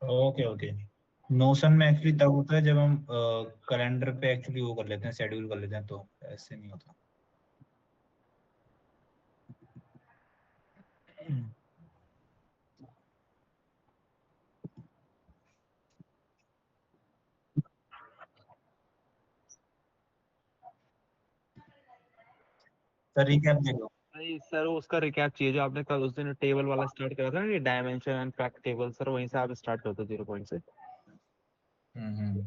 Okay okay. Notion में actually तब होता है जब हम कैलेंडर पे एक्चुअली वो कर लेते हैं, शेड्यूल कर लेते हैं, तो ऐसे नहीं होता। सर रिकैप दे दो। नहीं सर, वो उसका रिकैप चाहिए जो आपने कल उस दिन टेबल वाला स्टार्ट करा था ना, dimension and fact table, sir वहीं से आप स्टार्ट करते 0 पॉइंट से। Hmm.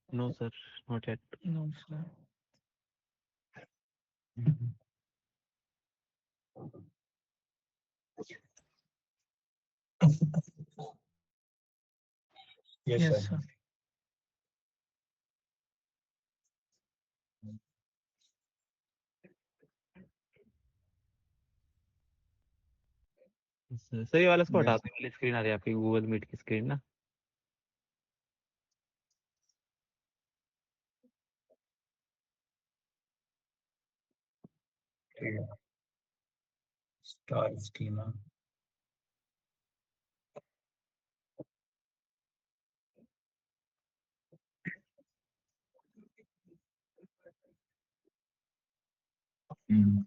No sir, not yet. No sir. Yes sir. Sir ये वाला इसको हटा यस। दें, वाली स्क्रीन आ रही है आपकी गूगल मीट की स्क्रीन ना। ठीक है। Star schema. Hmm.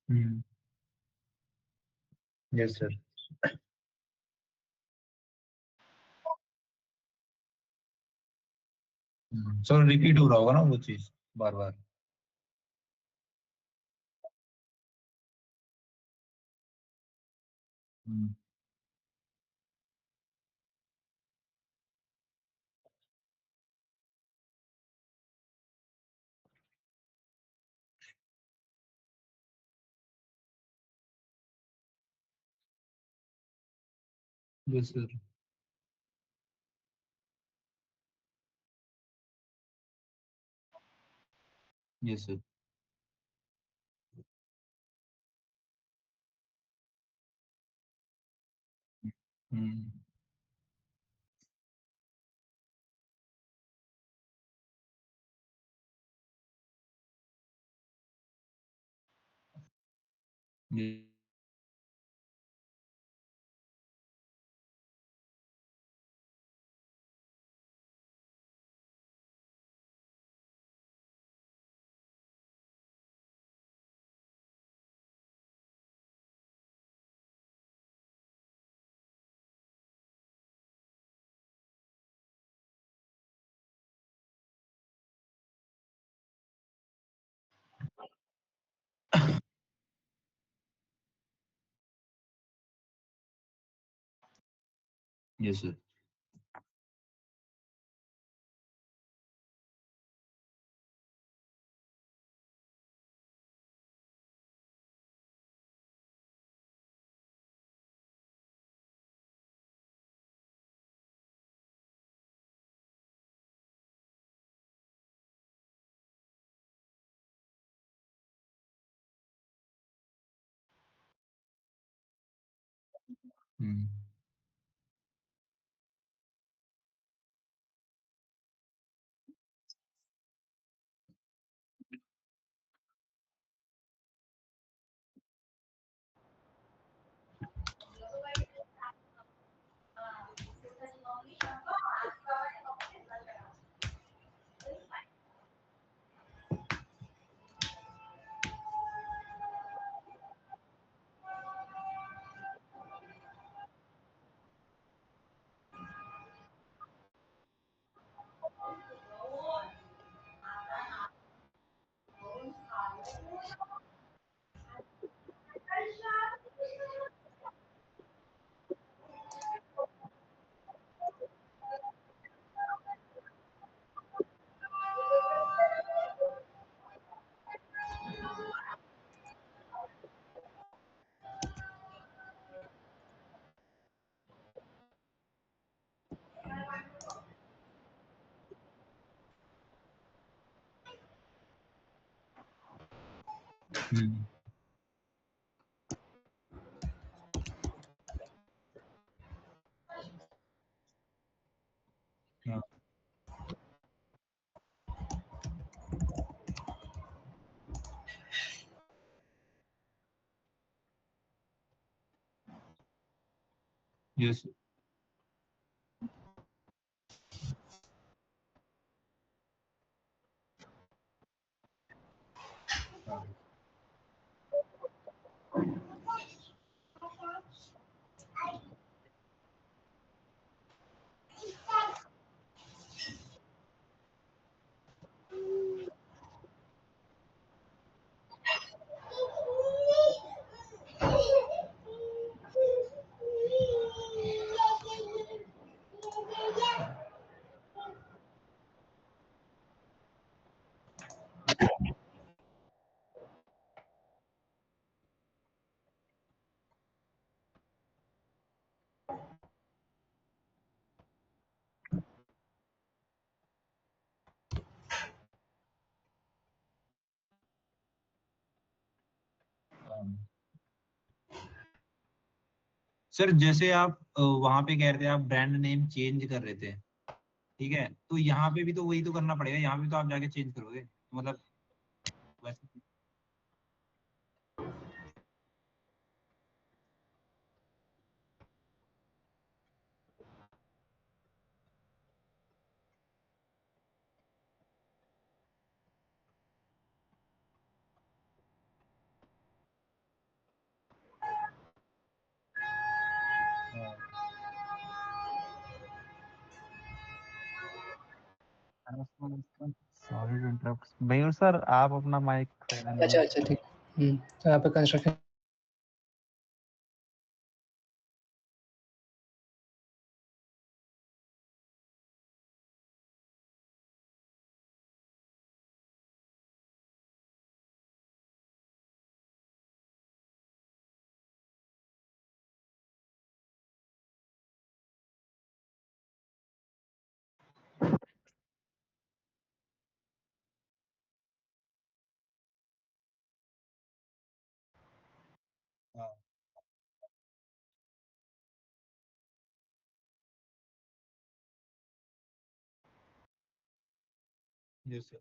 Hmm. Yes sir. Sir repeat हो रहा होगा ना वो चीज बार बार। Yes sir. Yes sir. Hmm. ये- यस सर। हम्म। हम्म। हाँ। यस। हाँ। हाँ। सर जैसे आप वहां पे कह रहे थे आप ब्रांड नेम चेंज कर रहे थे, ठीक है, तो यहाँ पे भी तो वही तो करना पड़ेगा, यहाँ पे तो आप जाके चेंज करोगे मतलब वैसे। हाँ। Sorry to interrupt Mayur sir, आप अपना माइक साइलेंट अच्छा में। अच्छा ठीक। तो यहाँ पे construction Yes, sir.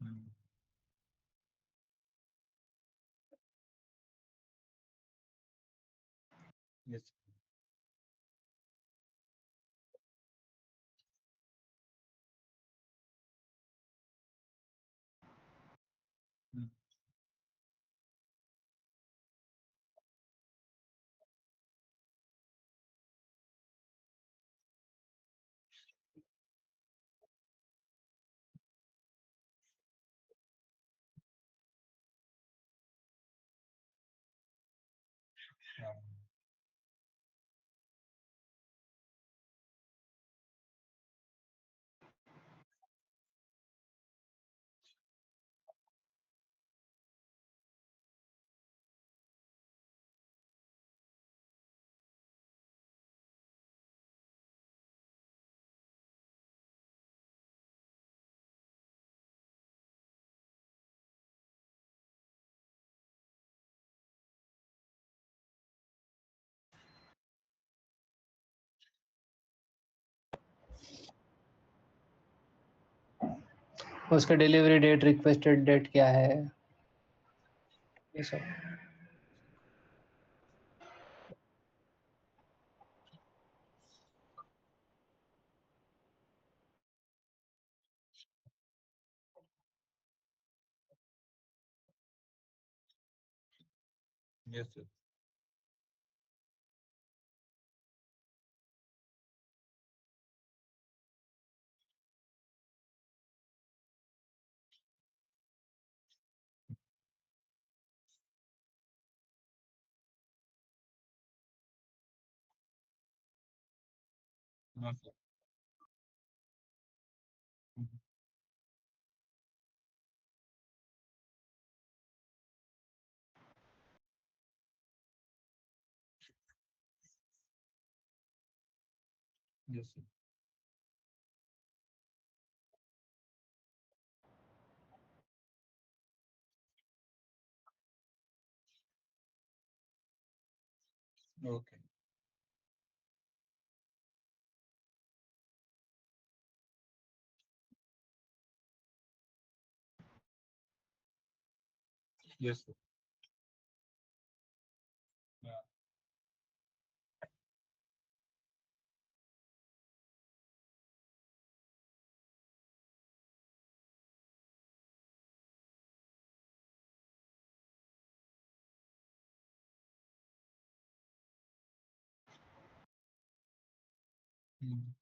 Hmm. Yes. Hmm. Yeah. उसका डिलीवरी डेट, रिक्वेस्टेड डेट क्या है, ये सब। Yes, sir. No, sir. Mhm. Yes, sir. Okay. Yes, sir. Yeah. Hmm.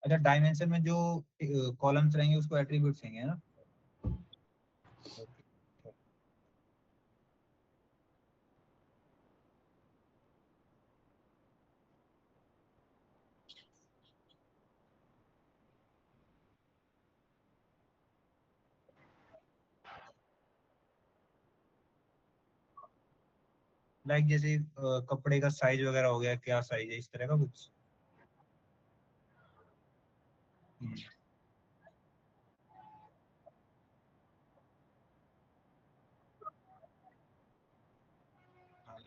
अच्छा, डायमेंशन में जो कॉलम्स रहेंगे उसको एट्रीब्यूट्स कहेंगे, है ना? Okay. लाइक जैसे कपड़े का साइज वगैरह हो गया, क्या साइज है, इस तरह का कुछ। हम्म।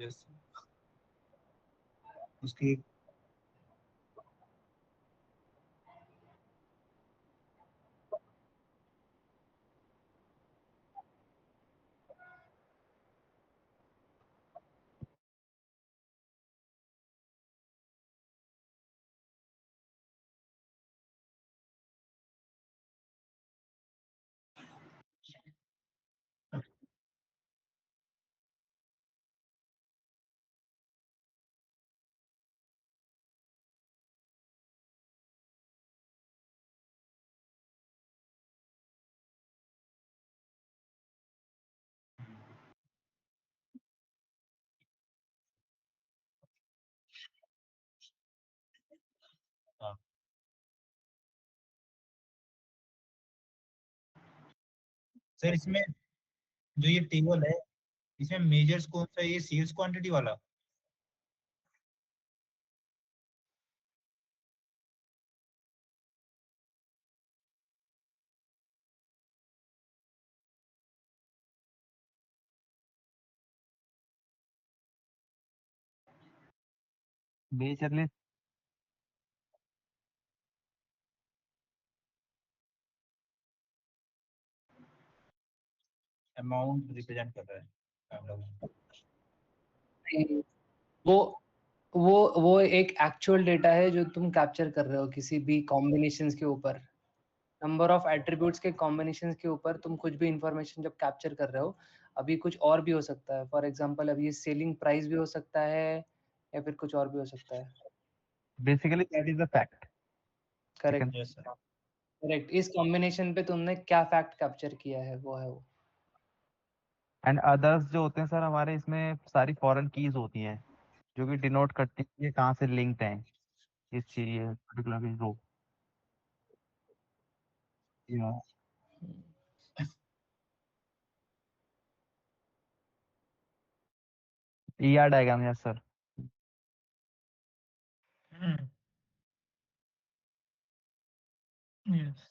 यस उसकी हाँ सर इसमें जो ये टेबल है इसमें मेजर्स कौन सा है, ये सेल्स क्वांटिटी वाला? मेजरली अमाउंट रिप्रेजेंट कर रहा है हम लोग। नहीं, वो वो एक एक्चुअल डेटा है जो तुम कैप्चर कर रहे हो किसी भी कॉम्बिनेशंस के ऊपर, नंबर ऑफ एट्रीब्यूट्स के कॉम्बिनेशंस के ऊपर तुम कुछ भी इंफॉर्मेशन जब कैप्चर कर रहे हो। अभी कुछ और भी हो सकता है, फॉर एग्जांपल अभी ये सेलिंग प्राइस भी हो सकता है या फिर कुछ और भी हो सकता है। Basically that is the fact. Correct yes sir. Correct, इस कॉम्बिनेशन पे तुमने क्या फैक्ट कैप्चर किया है वो है वो। एंड अदर्स जो होते हैं सर हमारे इसमें सारी फॉरेन कीज होती हैं जो कि डिनोट करती है ये कहाँ से लिंक्ड है इस चीज पर्टिकुलर रो। या ER diagram yes sir. Yes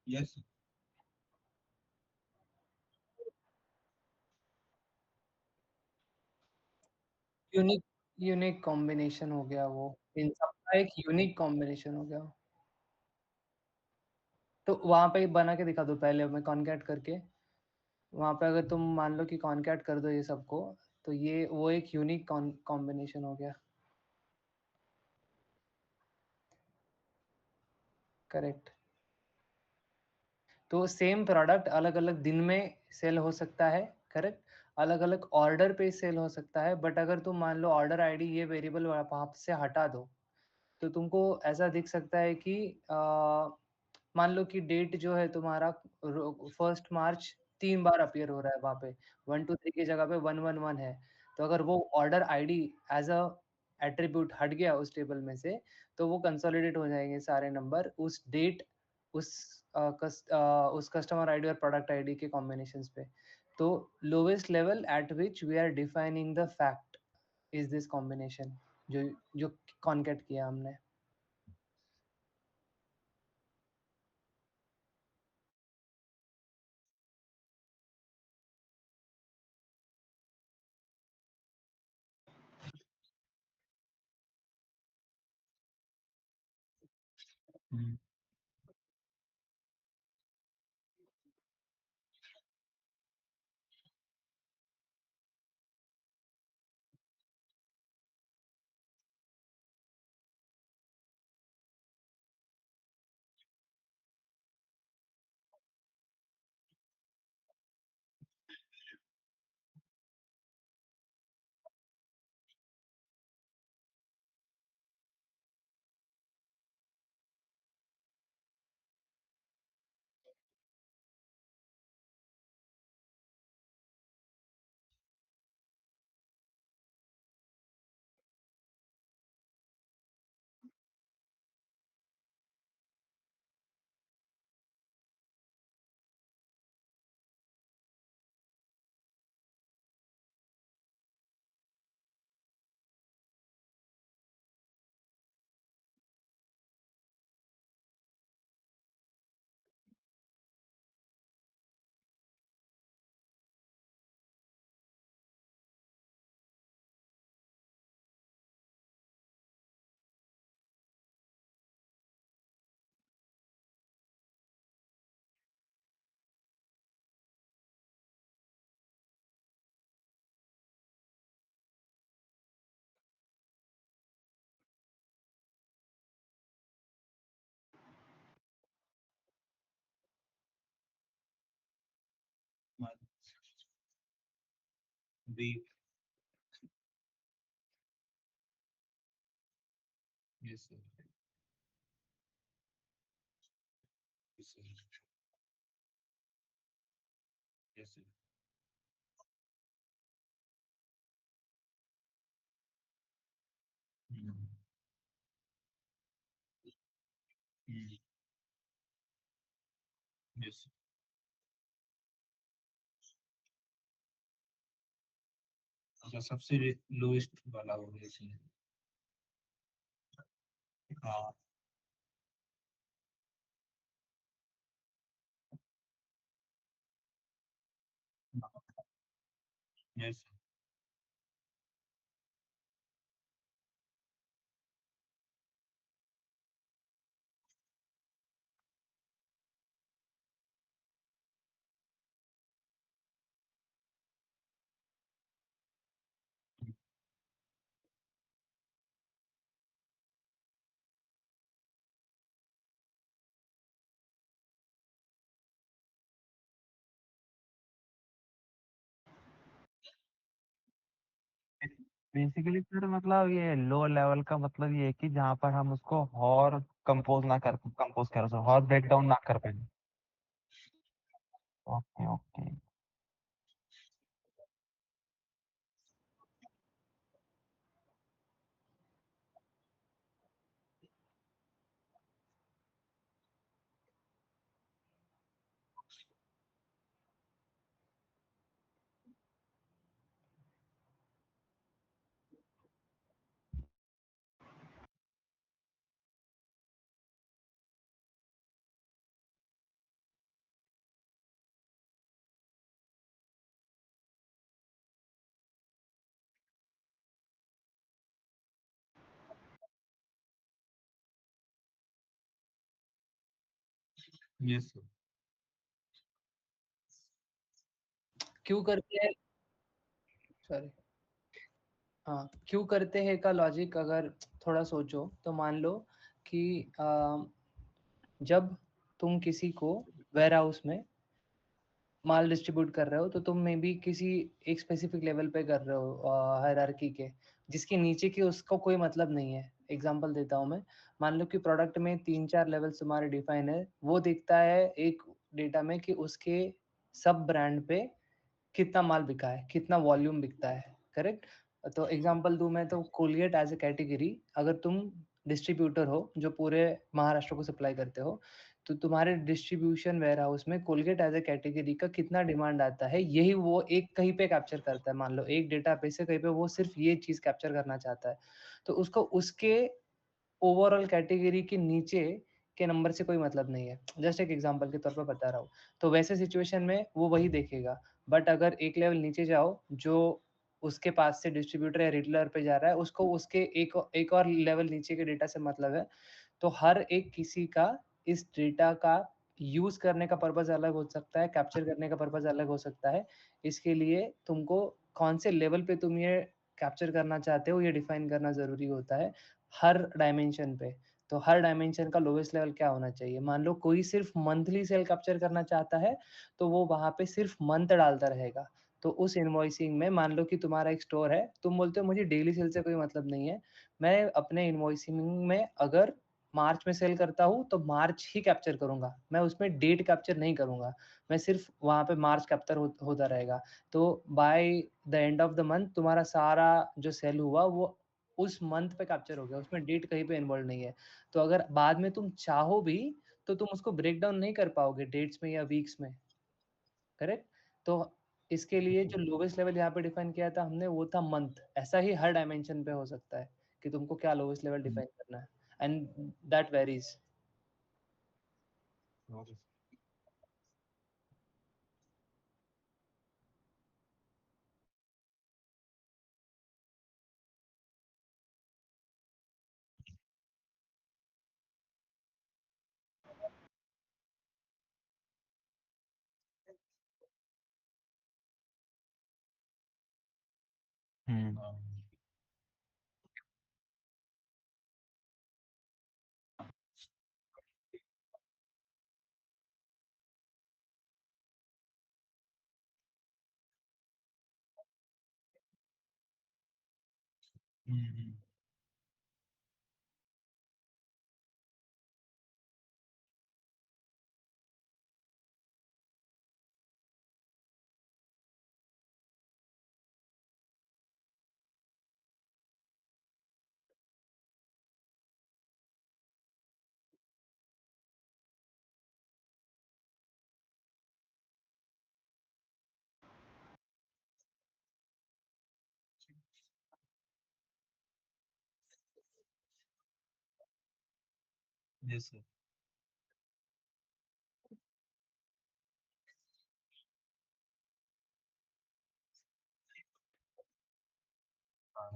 yes unique unique combination हो गया वो, इन सब का एक यूनिक कॉम्बिनेशन हो गया। तो वहां पे बना के दिखा दो पहले, मैं कॉन्कैट करके। वहां पे अगर तुम मान लो कि कॉन्कैट कर दो ये सबको, तो ये वो एक यूनिक कॉम्बिनेशन हो गया। करेक्ट। तो सेम प्रोडक्ट अलग अलग दिन में सेल हो सकता है, करेक्ट, अलग अलग ऑर्डर पे सेल हो सकता है। बट अगर तुम मान लो ऑर्डर आईडी ये वेरिएबल वहां से हटा दो, तो तुमको ऐसा दिख सकता है कि मान लो कि डेट जो है तुम्हारा 1 मार्च 3 बार अपीयर हो रहा है वहाँ पे, 123 की जगह पे 111 है। तो अगर वो order ID as a attribute हट गया उस टेबल में से, तो वो कंसोलिडेट हो जाएंगे सारे नंबर उस डेट, उस उस कस्टमर आईडी और प्रोडक्ट आईडी के कॉम्बिनेशंस पे। तो lowest level at which we are defining the fact is this combination, जो जो कॉन्केट किया हमने। B yes sir yes sir yes sir yes अच्छा सबसे लोएस्ट वाला हो गया इसमें हाँ यस बेसिकली सर मतलब ये लो लेवल का मतलब ये है कि जहाँ पर हम उसको और कंपोज कर और ब्रेक डाउन ना कर पाए। Okay okay. यस सर क्यों करते हैं, सॉरी, हाँ क्यों करते हैं का लॉजिक अगर थोड़ा सोचो तो मान लो कि जब तुम किसी को वेयर हाउस में माल डिस्ट्रीब्यूट कर रहे हो तो तुम मे बी किसी एक स्पेसिफिक लेवल पे कर रहे हो हायरार्की के, जिसके नीचे की उसको कोई मतलब नहीं है। एग्जांपल देता हूँ मैं, मान लो कि प्रोडक्ट में 3-4 लेवल्स तुम्हारे डिफाइन है, वो दिखता है एक डेटा में कि उसके सब ब्रांड पे कितना माल बिका है, कितना वॉल्यूम बिकता है, करेक्ट। तो एग्जांपल दूं मैं तो कोलगेट एज ए कैटेगरी, अगर तुम डिस्ट्रीब्यूटर हो जो पूरे महाराष्ट्र को सप्लाई करते हो, तो तुम्हारे डिस्ट्रीब्यूशन वेयर हाउस में कोलगेट एज ए कैटेगरी का कितना डिमांड आता है, यही वो एक कहीं पे कैप्चर करता है। मान लो एक डेटा पे से कहीं पे वो सिर्फ ये चीज कैप्चर करना चाहता है, तो उसको उसके ओवरऑल कैटेगरी के नीचे के नंबर से कोई मतलब नहीं है। जस्ट एक एग्जांपल के तौर पर बता रहा हूँ। तो वैसे सिचुएशन में वो वही देखेगा। बट अगर एक लेवल नीचे जाओ, जो उसके पास से डिस्ट्रीब्यूटर या रिटेलर पे जा रहा है, उसको उसके एक और लेवल नीचे के डेटा से मतलब है। तो हर एक किसी का इस डेटा का यूज करने का पर्पज अलग हो सकता है, कैप्चर करने का पर्पज अलग हो सकता है। इसके लिए तुमको कौन से लेवल पे तुम ये कैप्चर करना चाहते हो ये डिफाइन करना जरूरी होता है हर डायमेंशन पे। तो हर डायमेंशन का लोवेस्ट लेवल क्या होना चाहिए, मान लो कोई सिर्फ मंथली सेल कैप्चर करना चाहता है तो वो वहां पे सिर्फ मंथ डालता रहेगा। तो उस इनवॉइसिंग में मान लो कि तुम्हारा एक स्टोर है, तुम बोलते हो मुझे डेली सेल से कोई मतलब नहीं है, मैं अपने इनवॉइसिंग में अगर मार्च में सेल करता हूँ तो मार्च ही कैप्चर करूंगा, मैं उसमें डेट कैप्चर नहीं करूंगा, मैं सिर्फ वहां पे मार्च कैप्चर होता रहेगा। तो by the end of the month तुम्हारा सारा जो सेल हुआ वो उस मंथ पे कैप्चर हो गया, उसमें डेट कहीं पे इन्वॉल्व नहीं है। तो अगर बाद में तुम चाहो भी तो तुम उसको ब्रेक डाउन नहीं कर पाओगे डेट्स में या वीक्स में, करेक्ट। तो इसके लिए जो लोवेस्ट लेवल यहाँ पे डिफाइन किया था हमने वो था मंथ। ऐसा ही हर डायमेंशन पे हो सकता है कि तुमको क्या लोवेस्ट लेवल डिफाइन करना है, and that varies. Hmm, yes sir. हाँ,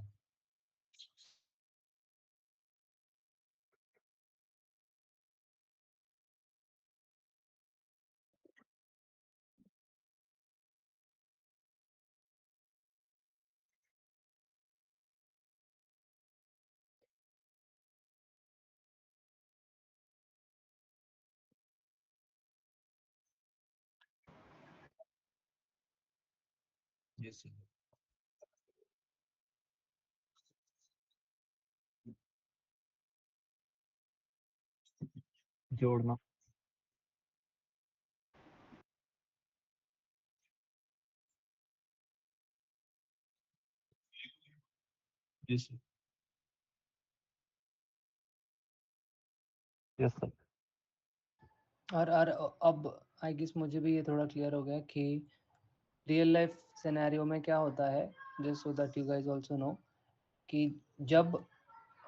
यस सर। जोड़ना। Yes sir. Yes sir. और अब आई गेस मुझे भी ये थोड़ा क्लियर हो गया कि रियल लाइफ सिनेरियो में क्या होता है, just so that you guys also know, कि जब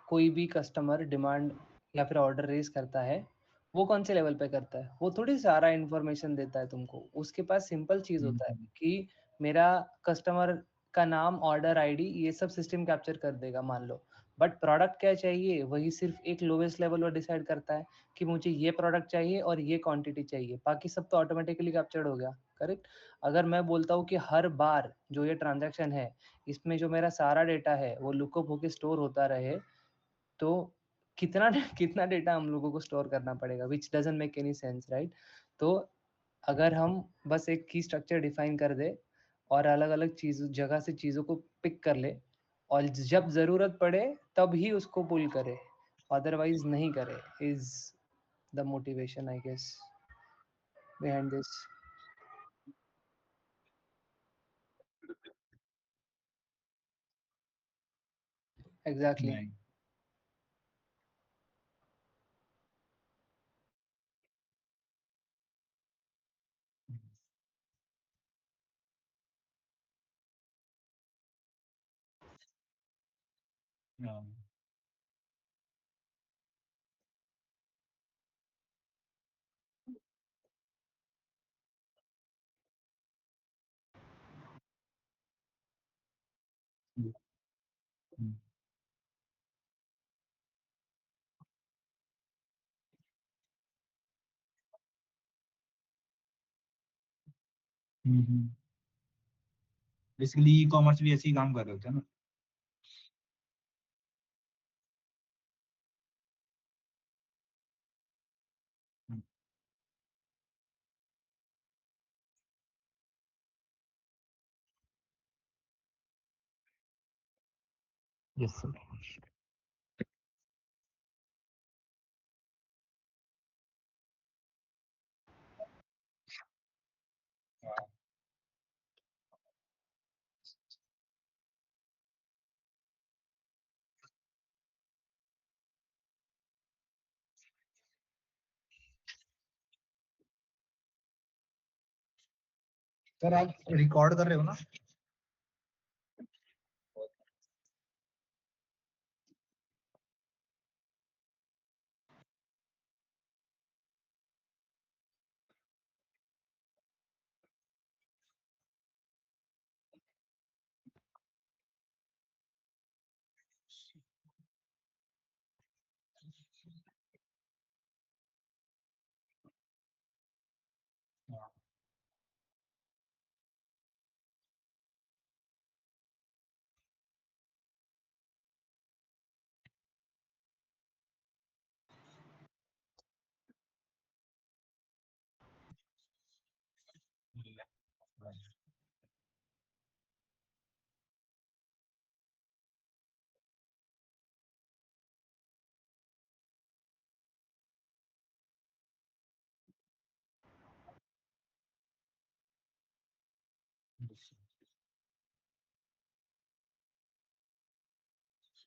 कोई भी कस्टमर डिमांड या फिर ऑर्डर रेज करता है, वो कौन से लेवल पे करता है, वो थोड़ी सारा इन्फॉर्मेशन देता है तुमको। उसके पास सिंपल चीज होता है कि मेरा कस्टमर का नाम, ऑर्डर आईडी, ये सब सिस्टम कैप्चर कर देगा मान लो। बट प्रोडक्ट क्या चाहिए, वही सिर्फ एक लोवेस्ट लेवल पर डिसाइड करता है कि मुझे ये प्रोडक्ट चाहिए और ये क्वांटिटी चाहिए, बाकी सब तो ऑटोमेटिकली कैप्चर्ड हो गया। करेक्ट। अगर मैं बोलता हूँ कि हर बार जो ये ट्रांजैक्शन है, इसमें जो मेरा सारा डेटा है वो लुकअप होके स्टोर होता रहे, तो कितना कितना डेटा हम लोगों को स्टोर करना पड़ेगा, विच doesn't make any sense, right. तो अगर हम बस एक की स्ट्रक्चर डिफाइन कर दे और अलग अलग चीज जगह से चीज़ों को पिक कर ले, और जब ज़रूरत पड़े तब ही उसको पुल करे, अदरवाइज नहीं करे, is the motivation I guess behind this. Exactly. नहीं। हाँ। बेसिकली ई कॉमर्स भी ऐसे ही काम कर रहे होते हैं ना। Yes sir. सर आप रिकॉर्ड कर रहे हो ना? हाँ।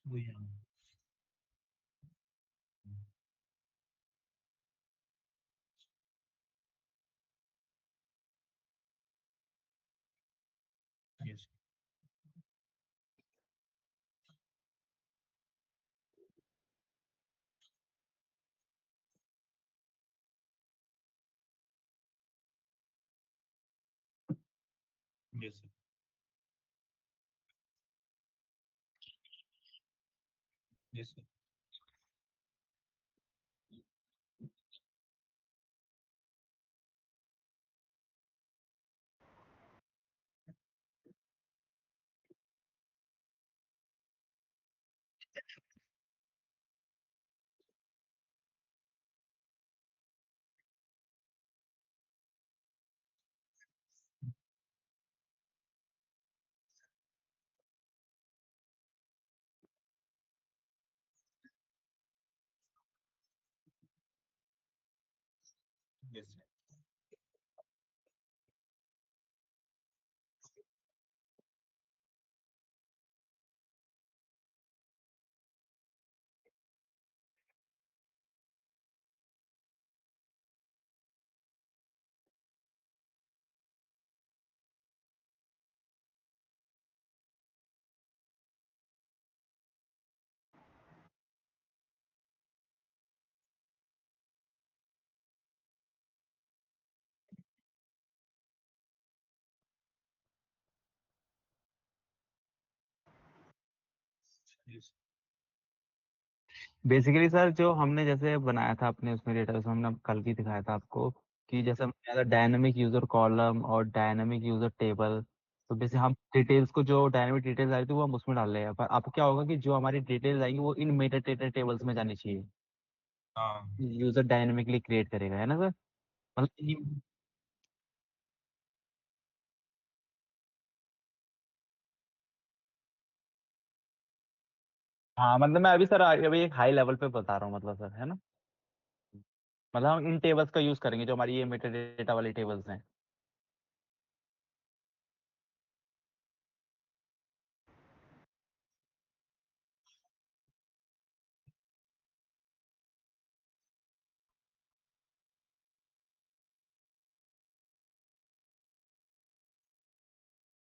वही है। Yes. Yes, sir. Yes, sir. Yes, sir. Yes. Basically sir जो हमने जैसे बनाया था अपने उसमें डेटाबेस में, हमने कल भी दिखाया था आपको कि जैसे हमने डायनेमिक यूजर कॉलम और डायनेमिक यूजर टेबल। तो जैसे हम डिटेल्स को, जो डायनेमिक डिटेल्स आई थी वो हम उसमें डाल रहे हैं, पर आपको क्या होगा कि जो हमारी डिटेल्स आएंगी वो इन मेटा डेटा टेबल्स में जानी चाहिए। हाँ। यूजर डायनेमिकली क्रिएट करेगा, है ना सर? मतलब हाँ, मतलब मैं अभी सर अभी एक हाई लेवल पे बता रहा हूँ, मतलब सर, है ना? मतलब हम इन टेबल्स का यूज करेंगे जो हमारी ये मेटा डेटा वाली टेबल्स हैं।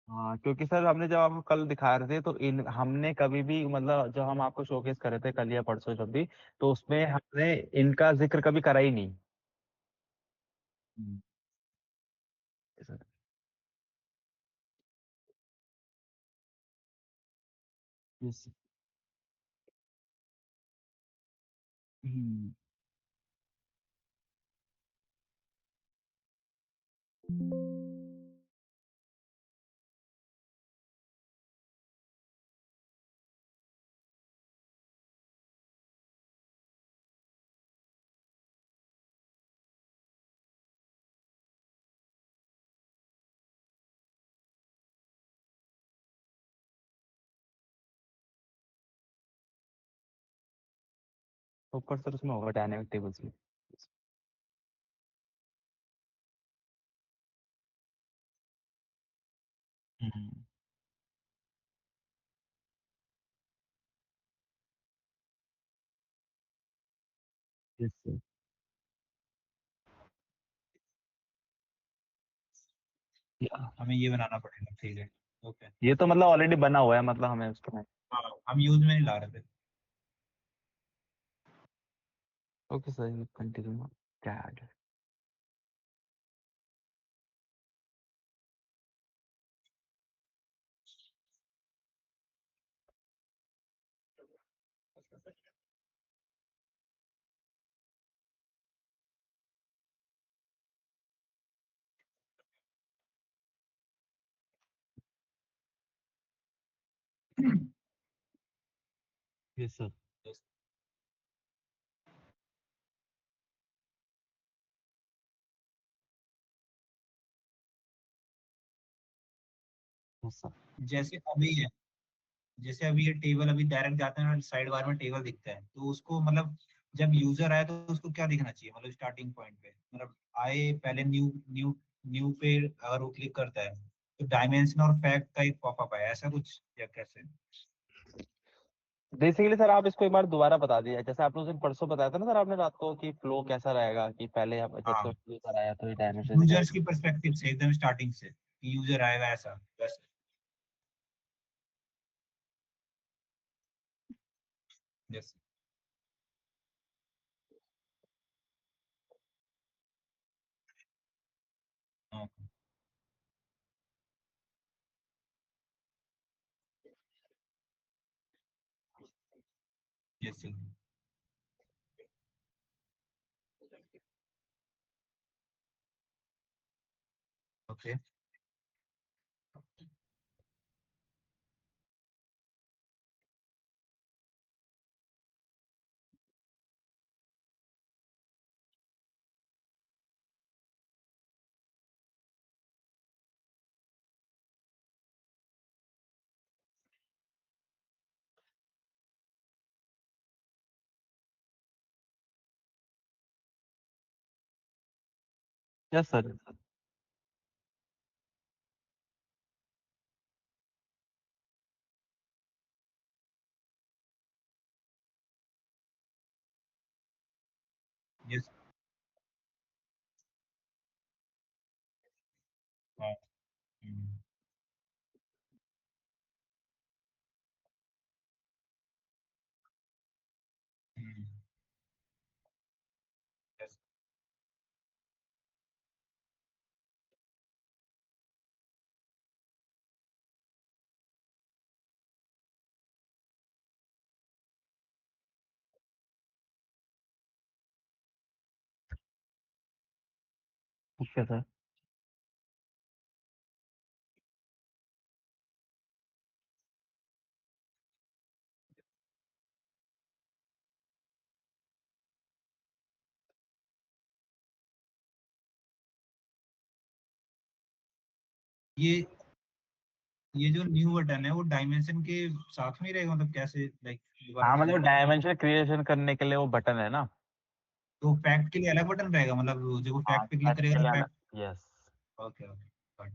हाँ, क्योंकि सर हमने जब आपको कल दिखा रहे थे तो इन हमने कभी भी, मतलब जब हम आपको शोकेस कर रहे थे कल या परसों जब भी, तो उसमें हमने इनका जिक्र कभी करा ही नहीं। Hmm, sir. यस। हम्म। ऊपर सर उसमें होगा डायनेमिक टेबल्स में। हम्म। Yes sir. हमें ये बनाना पड़ेगा, ठीक है। ओके। ये तो मतलब ऑलरेडी बना हुआ है, मतलब हमें उसको। हाँ, हम यूज में नहीं ला रहे थे। Okay sir, continue. क्या है? Yes sir. Yes. Yes sir. जैसे अभी है, जैसे अभी ये टेबल अभी डायरेक्ट जाते हैं साइड बार में टेबल दिखता है, तो उसको मतलब जब यूजर आए तो उसको क्या दिखना चाहिए, मतलब स्टार्टिंग पॉइंट पे, मतलब आए पहले न्यू न्यू न्यू पे अगर वो क्लिक करता है तो डायमेंशन और फैक्ट का एक पॉपअप है, ऐसा कुछ या कैसे? बेसिकली सर आप इसको एक बार दोबारा बता दीजिए, जैसे आपने उस दिन परसों बताया था ना सर आपने रात को कि फ्लो कैसा रहेगा, कि पहले आप जब से हाँ, यूजर आया तो ये डायमेंशन यूजर्स दिखाएगा। की पर्सपेक्टिव से एकदम स्टार्टिंग से कि यूजर आएगा ऐसा बस। यस। हाँ। Yes. Okay. Yes sir. Yes. हाँ। हम्म, हम्म, यस। ठीक है सर। ये ये जो न्यू बटन है वो डायमेंशन के साथ में ही रहेगा, मतलब कैसे, लाइक दोबारा हाँ मतलब बताइए। डायमेंशन क्रिएशन करने के लिए वो बटन है ना। तो फैक्ट के लिए अलग बटन रहेगा, मतलब जो वो हाँ फैक्ट पे क्लिक के करेगा लिए तो अलग। Fact. Yes. Okay, okay.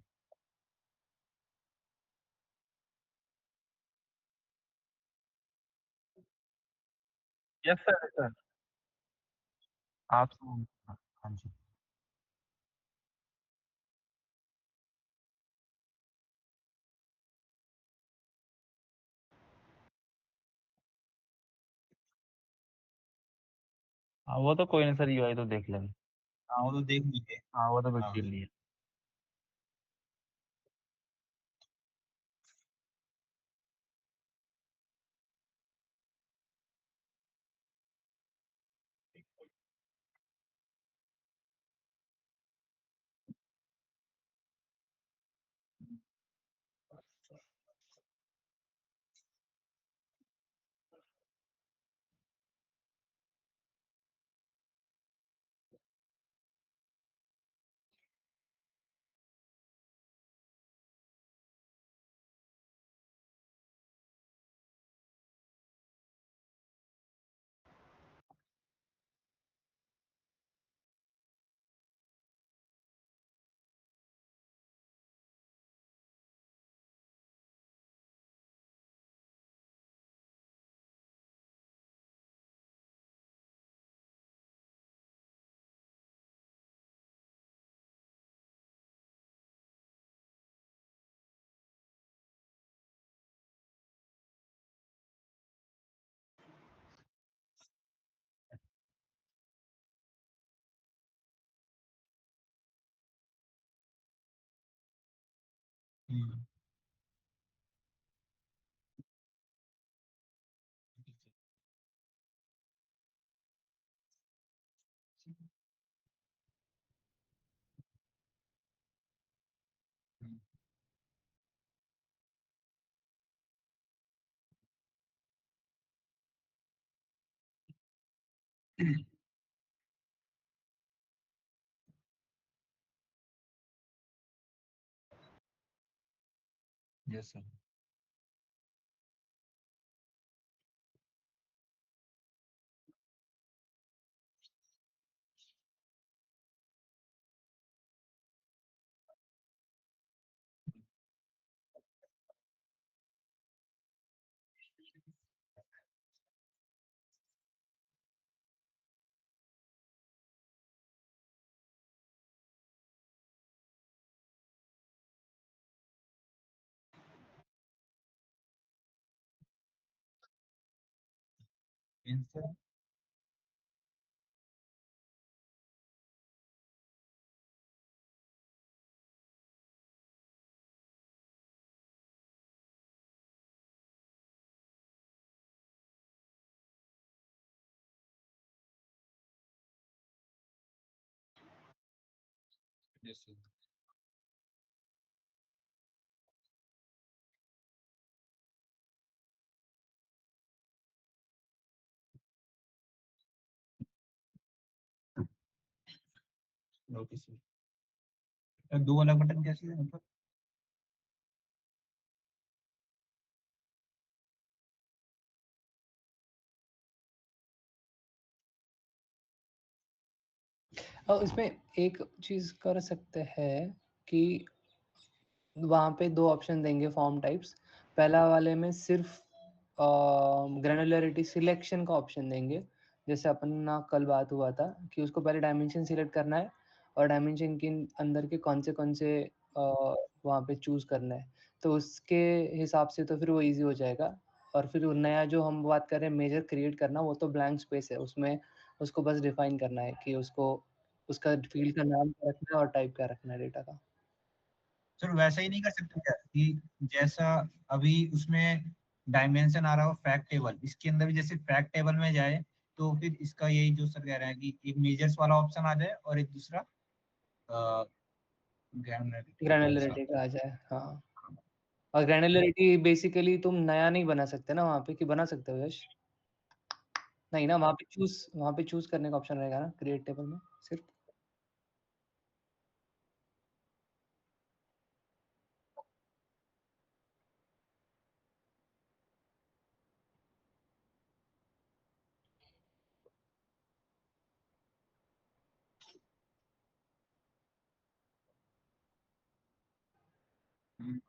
Yes sir sir. आप हाँ हाँ जी। हाँ वो तो कोई नहीं सर, यूआई तो देख लेंगे। हाँ, वो तो देख लीजिए। हाँ वो तो बिग हाँ। डील नहीं है। Hmm, hmm, yes sir. Answer. Yes, sir. Okay sir, दो अलग बटन कैसे है मतलब? और उसमें एक चीज़ कर सकते हैं कि वहाँ पे 2 ऑप्शन देंगे फॉर्म टाइप्स। पहला वाले में सिर्फ ग्रैन्युलरिटी सिलेक्शन का ऑप्शन देंगे। जैसे अपना कल बात हुआ था कि उसको पहले डायमेंशन सिलेक्ट करना है और डायमेंशन के अंदर के कौन से वहाँ पे चूज़ करना है। तो उसके हिसाब से तो फिर वो ईज़ी हो जाएगा। और फिर वो नया जो हम बात कर रहे हैं मेजर क्रिएट करना, वो तो ब्लैंक स्पेस है, उसमें उसको बस डिफाइन करना है कि उसको उसका फील्ड का नाम क्या रखना है और टाइप क्या रखना है डेटा का। सर वैसा ही नहीं कर सकते क्या कि जैसा अभी उसमें डायमेंशन आ रहा हो फैक्ट टेबल, इसके अंदर भी जैसे फैक्ट टेबल में जाए तो फिर इसका यही जो सर कह रहे हैं कि एक मेजर्स वाला ऑप्शन आ जाए और एक दूसरा ग्रैनुलरिटी ऐसा। ग्रैन्युलरिटी का आ जाए, हाँ। और ग्रैन्युलरिटी बेसिकली तुम नया नहीं बना सकते ना वहाँ पे, कि बना सकते हो यश? नहीं ना, वहाँ पे चूज़ करने का ऑप्शन रहेगा ना क्रिएट टेबल में सिर्फ? हम्म,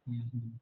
हम्म, हम्म।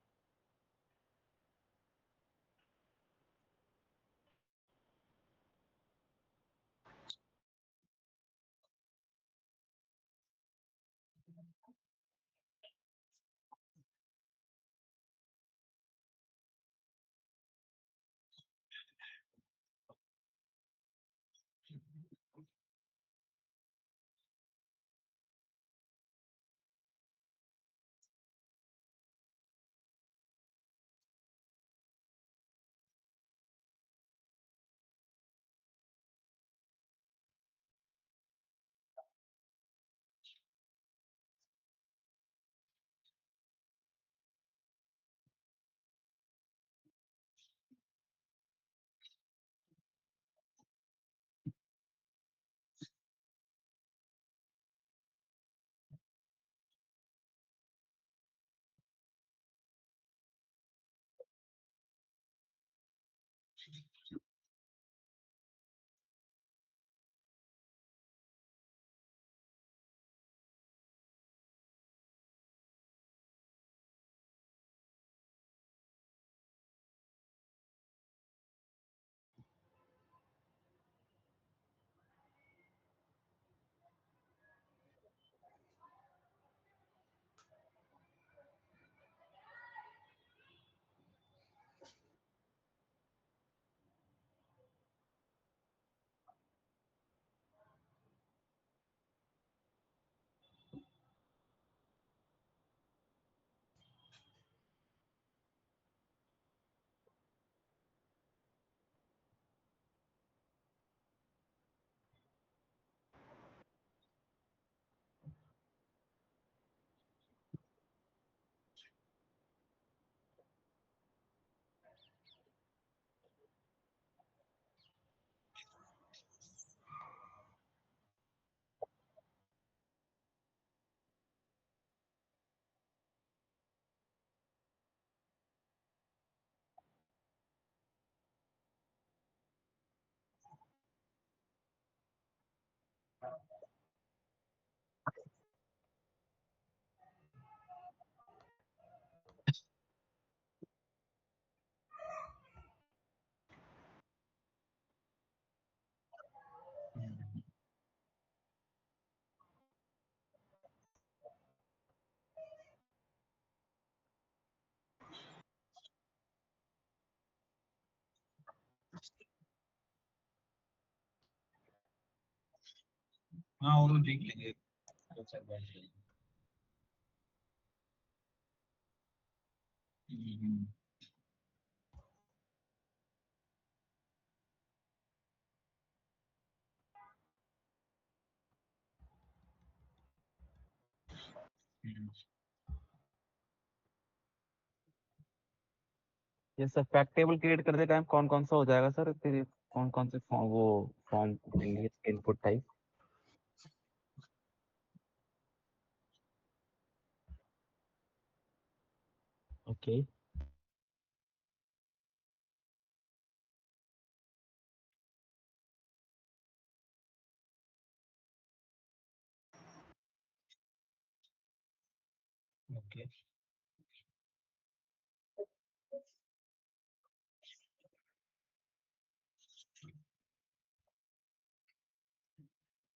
हाँ वो तो देख लेंगे। अच्छा, बैठ जाएंगे। हम्म, हम्म, ये सब फैक्ट टेबल क्रिएट करते टाइम कौन कौन सा हो जाएगा सर, फिर कौन कौन से फॉर्म, वो फॉर्म देंगे input type? Okay. Okay.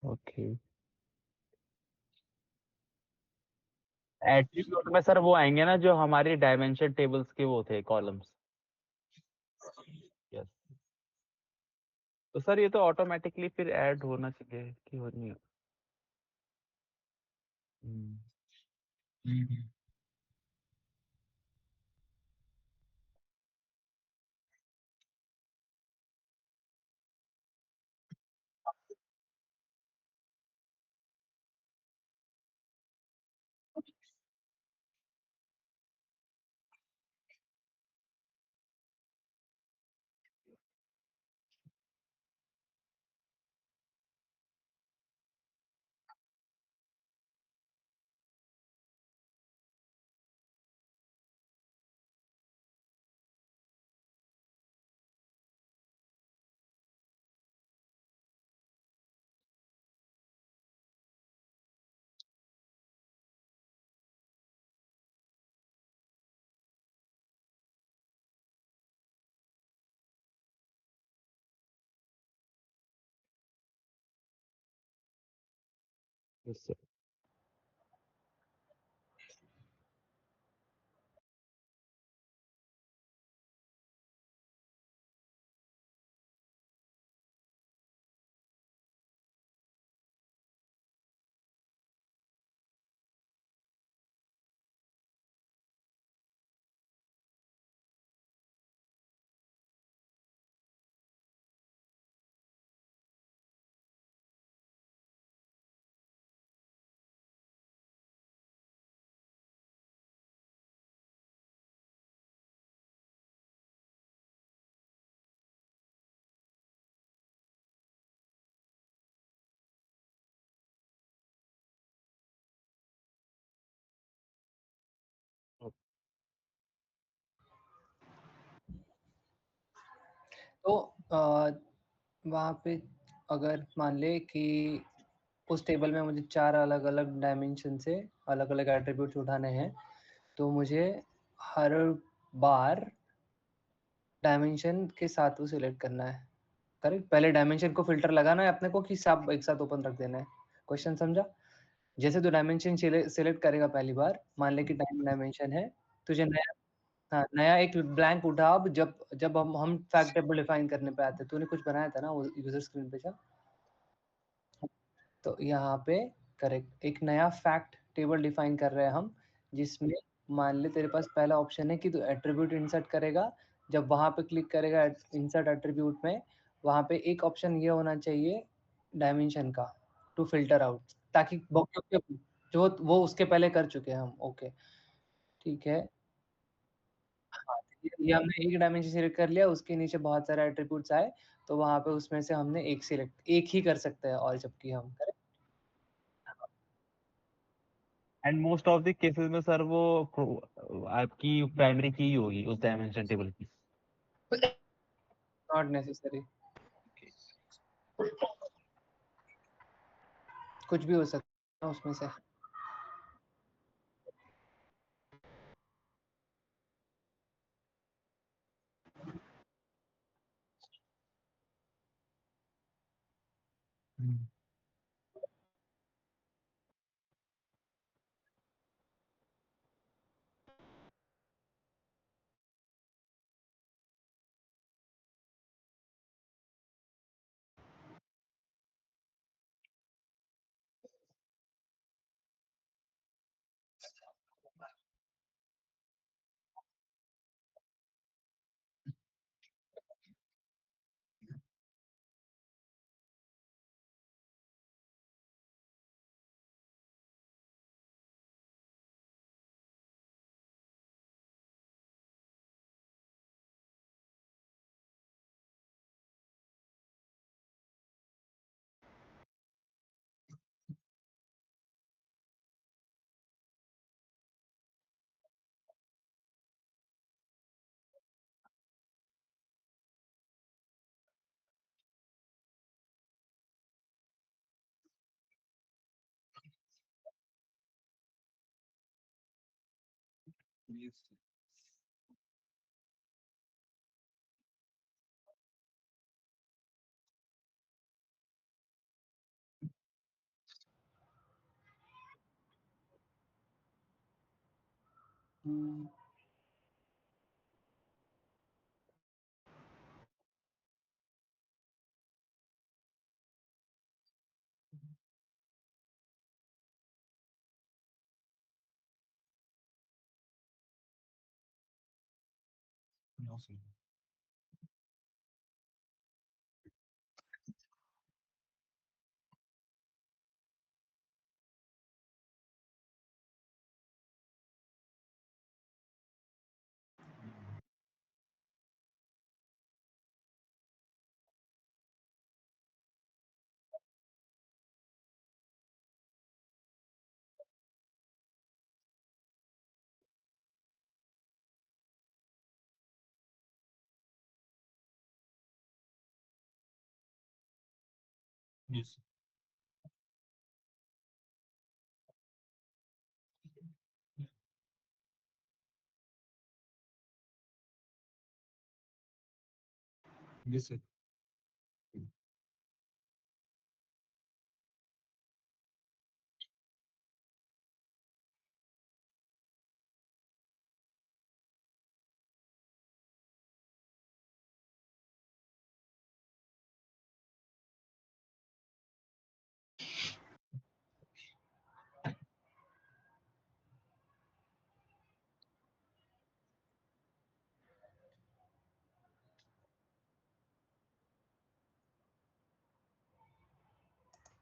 Okay. Attribute में सर वो आएंगे ना जो हमारी डायमेंशन टेबल्स के वो थे कॉलम्स? यस। तो सर ये तो ऑटोमेटिकली फिर ऐड होना चाहिए कि हो नहीं? हम्म। Hmm, yes sir. तो वहाँ पे अगर मान ले कि उस टेबल में मुझे 4 अलग-अलग डायमेंशन से अलग-अलग एट्रीब्यूट्स उठाने हैं, तो मुझे हर बार डायमेंशन के साथ वो सिलेक्ट करना है, करेक्ट? पहले डायमेंशन को फ़िल्टर लगाना है अपने को कि सब एक साथ ओपन रख देना है। क्वेश्चन समझा? जैसे तू डायमेंशन सिलेक्ट करेगा पहली बार, मान ले कि टाइम डायमेंशन है, तुझे नया, हाँ, नया एक ब्लैंक उठा। अब जब जब हम फैक्ट टेबल डिफाइन करने पे आते हैं, तूने कुछ बनाया था ना, वो यूज़र स्क्रीन पे जा। तो यहाँ पे करेक्ट एक नया फैक्ट टेबल डिफाइन कर रहे हैं हम, जिसमें मान ले तेरे पास पहला ऑप्शन है कि तू एट्रीब्यूट इंसर्ट करेगा। जब वहाँ पे क्लिक करेगा इंसर्ट एट्रीब्यूट में, वहाँ पे एक ऑप्शन ये होना चाहिए डायमेंशन का, टू फिल्टर आउट, ताकि जो वो उसके पहले कर चुके हैं हम। ओके, ठीक है। हाँ, ये हमने एक डायमेंशन सिलेक्ट कर लिया, उसके नीचे बहुत सारे एट्रीब्यूट्स आए, तो वहाँ पे उसमें से हमने एक ही कर सकते हैं, और जबकि हम करें। And most of the cases में सर वो आपकी प्राइमरी की होगी उस डायमेंशन टेबल की? नॉट नेसेसरी, कुछ भी हो सकता है उसमें से। हम्म। Yes. No, sir. Yes. Yes, sir.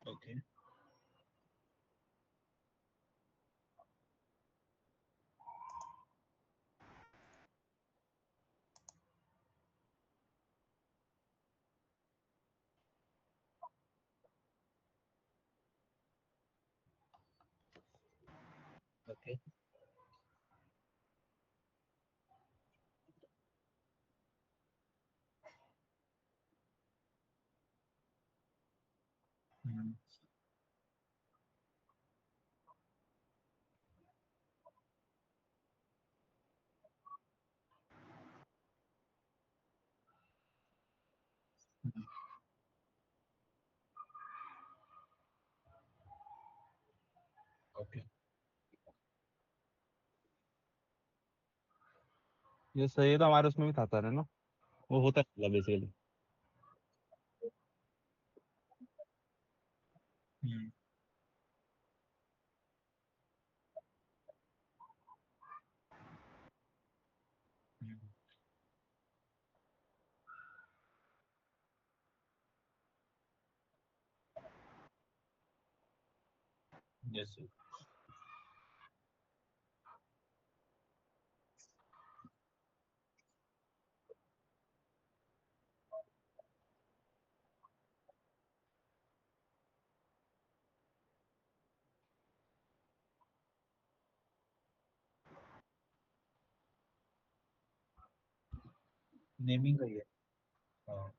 Okay. Okay. Mm. Mm. Okay. ये सही है, तो हमारे उसमें भी था सर, है ना? वो होता है basically. Mm. Mm. Yes, sir. Naming का ही है। हाँ।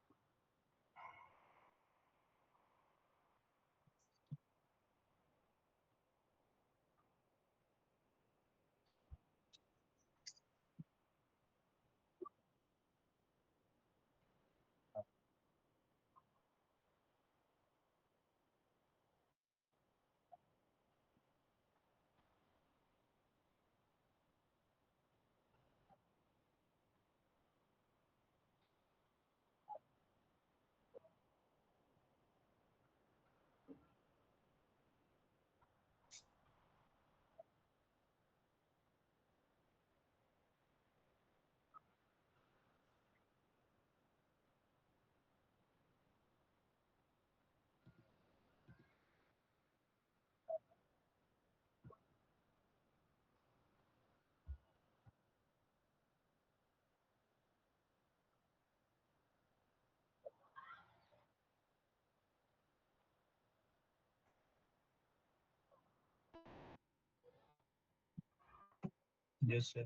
Yes, sir.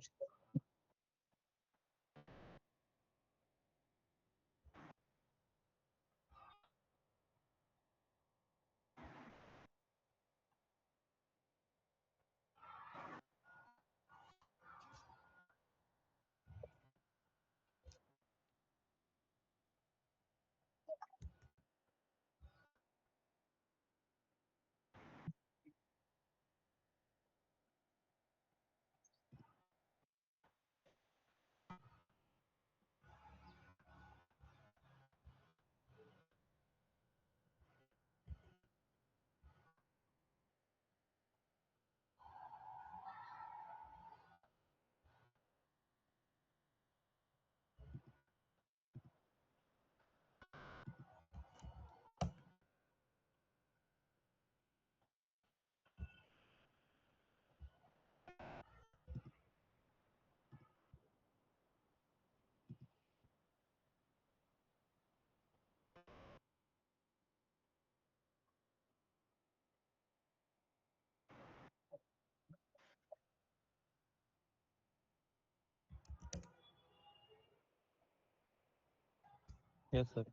Yes sir.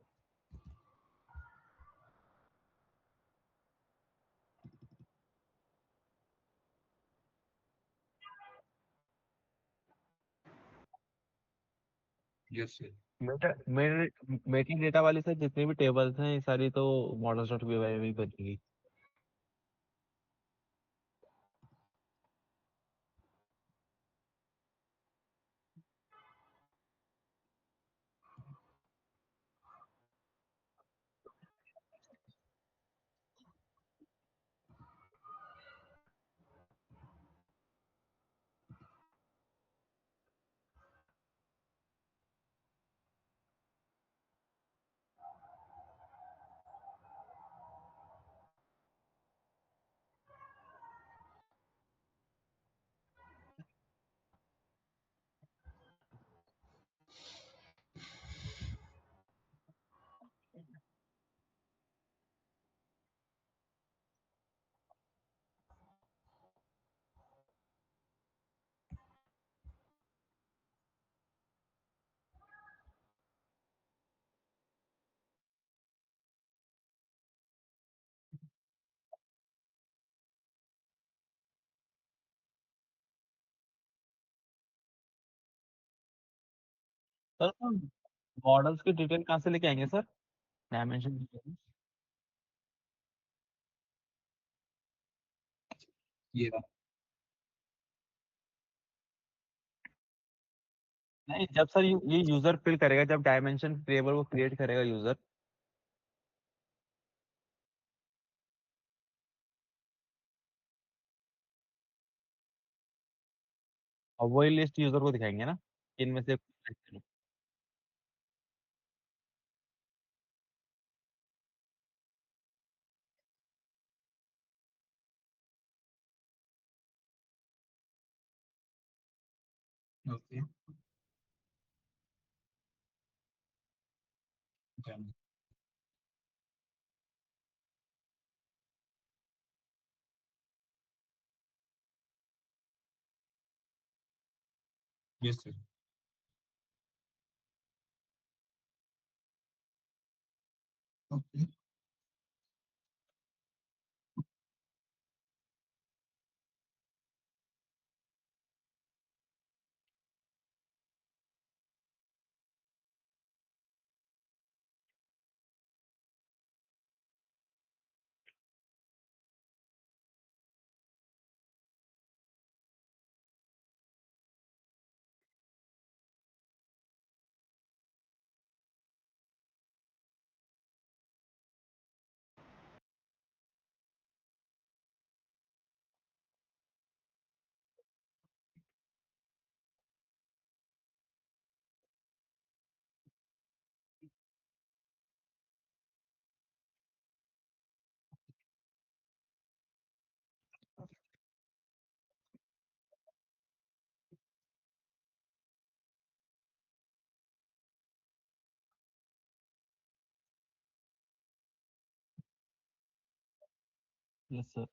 Yes sir. Meta मेरे मेटी डेटा वाली सर जितनी भी टेबल्स हैं ये सारी तो मॉडल्स डॉट पी वाई में बनेगी। सर मॉडल्स की डिटेल कहाँ से लेके आएंगे सर? डायमेंशन। ये रहा। नहीं, जब सर ये यूजर फिल करेगा, जब डायमेंशन टेबल वो क्रिएट करेगा यूजर, और वही लिस्ट यूजर को दिखाएंगे ना कि इनमें से। Okay. Done. Yes sir. Okay. Yes sir.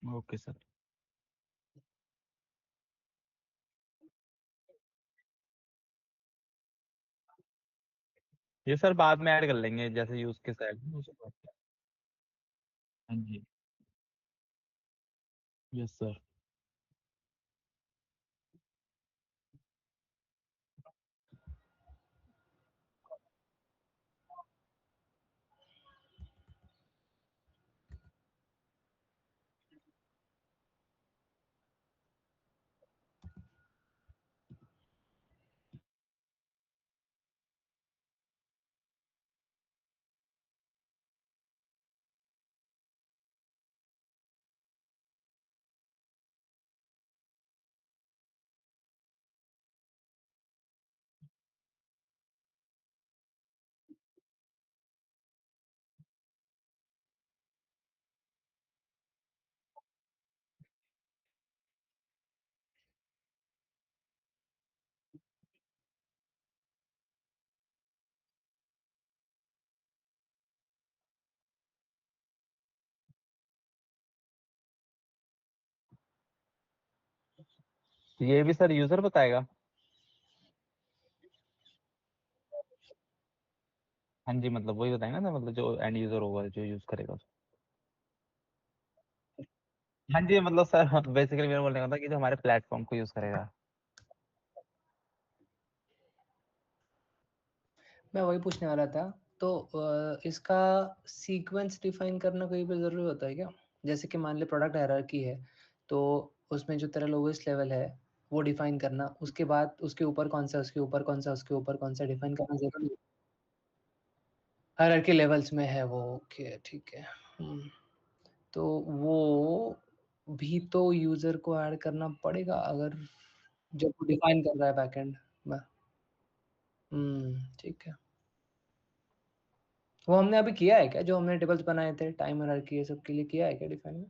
Okay sir. ये सर बाद में ऐड कर लेंगे जैसे यूज के साइड। हाँ जी। Yes sir. तो ये भी सर यूजर बताएगा? हाँ जी, मतलब वही बताएगा ना, मतलब जो एंड यूजर होगा जो यूज करेगा। हाँ जी, मतलब सर बेसिकली मेरा बोलने का था कि जो हमारे प्लेटफॉर्म को यूज करेगा। मैं वही पूछने वाला था। तो इसका सीक्वेंस डिफाइन करना कहीं पे ज़रूरी होता है क्या? जैसे कि मान ले प्रोडक्ट हायरार्की है, तो उसमें जो तेरा लोवेस्ट लेवल है वो डिफाइन करना, उसके बाद उसके ऊपर कौन सा, उसके ऊपर कौन सा, उसके ऊपर कौन सा डिफाइन करना ज़रूरी है? हायरार्की लेवल्स में है वो, ओके ठीक है। तो वो भी तो यूज़र को ऐड करना पड़ेगा अगर जब वो डिफाइन कर रहा है बैकएंड में। ठीक है। वो हमने अभी किया है क्या, जो हमने टेबल्स बनाए थे टाइम हायरार्की ये सब के लिए किया है क्या डिफाइन में?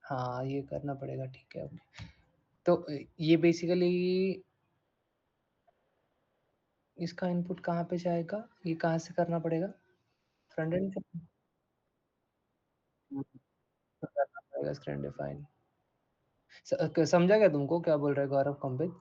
हाँ, ये करना पड़ेगा, ठीक है, ओके। तो ये बेसिकली इसका इनपुट कहाँ पे जाएगा? ये कहाँ से करना पड़ेगा? फ्रंट एंड से? करना पड़ेगा स्क्रीन डिफाइन। समझा क्या तुमको क्या बोल रहे हैं गौरव कंपित?